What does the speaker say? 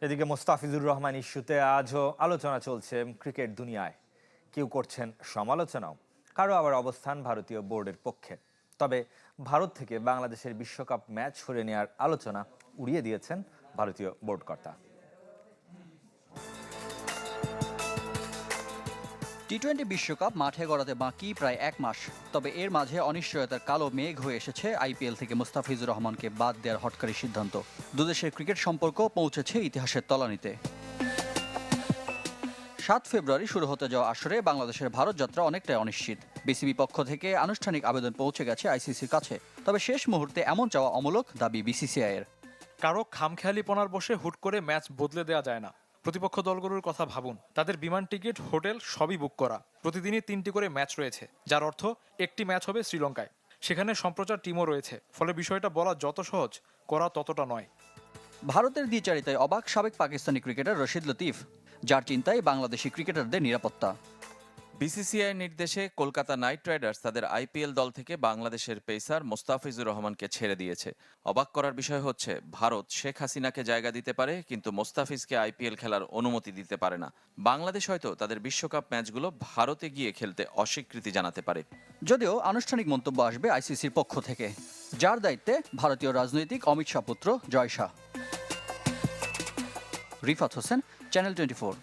এদিকে মোস্তাফিজুর রহমান ইস্যুতে আজও আলোচনা চলছে ক্রিকেট দুনিয়ায়। কেউ করছেন সমালোচনাও, কারো আবার অবস্থান ভারতীয় বোর্ডের পক্ষে। তবে ভারত থেকে বাংলাদেশের বিশ্বকাপ ম্যাচ সরিয়ে নেওয়ার আলোচনা উড়িয়ে দিয়েছেন ভারতীয় বোর্ড কর্তা। টি-20 বিশ্বকাপ মাঠে গড়াতে বাকি প্রায় এক মাস। তবে এর মাঝে অনিশ্চয়তার কালো মেঘ হয়ে এসেছে আইপিএল থেকে মোস্তাফিজুর রহমানকে বাদ দেওয়ার হটকারী সিদ্ধান্ত। দুদেশের ক্রিকেট সম্পর্ক পৌঁছেছে ইতিহাসের তলানিতে। 7 ফেব্রুয়ারি শুরু হতে যাওয়া আসরে বাংলাদেশের ভারত যাত্রা অনেকটাই অনিশ্চিত। বিসিবি পক্ষ থেকে আনুষ্ঠানিক আবেদন পৌঁছে গেছে আইসিসির কাছে। তবে শেষ মুহূর্তে এমন চাওয়া অমূলক দাবি বিসিসিআইয়ের। কারো খামখেয়ালিপনার বসে হুট করে ম্যাচ বদলে দেওয়া যায় না। প্রতিপক্ষ দলগুলোর কথা ভাবুন, তাদের বিমান টিকিট, হোটেল সবই বুক করা। প্রতিদিনই 3টি করে ম্যাচ রয়েছে, যার অর্থ একটি ম্যাচ হবে শ্রীলঙ্কায়। সেখানে সম্প্রচার টিমও রয়েছে, ফলে বিষয়টা বলা যত সহজ, করা ততটা নয়। ভারতের দ্বিচারিতায় অবাক সাবেক পাকিস্তানি ক্রিকেটার রশিদ লতিফ, যার চিন্তায় বাংলাদেশি ক্রিকেটারদের নিরাপত্তা। বিসিসিআই নির্দেশে কলকাতা নাইট রাইডার্স তাদের আইপিএল দল থেকে বাংলাদেশের পেসার মোস্তাফিজুর রহমানকে ছেড়ে দিয়েছে। অবাক করার বিষয় হচ্ছে, ভারত শেখ হাসিনাকে জায়গা দিতে পারে, কিন্তু মোস্তাফিজকে আইপিএল খেলার অনুমতি দিতে পারে না। বাংলাদেশ হয়তো তাদের বিশ্বকাপ ম্যাচগুলো ভারতে গিয়ে খেলতে অস্বীকৃতি জানাতে পারে। যদিও আনুষ্ঠানিক মন্তব্য আসবে আইসিসির পক্ষ থেকে, যার দায়িত্বে ভারতীয় রাজনৈতিক অমিত শাহ পুত্র জয় শাহ। রিফাত হোসেন, চ্যানেল 24।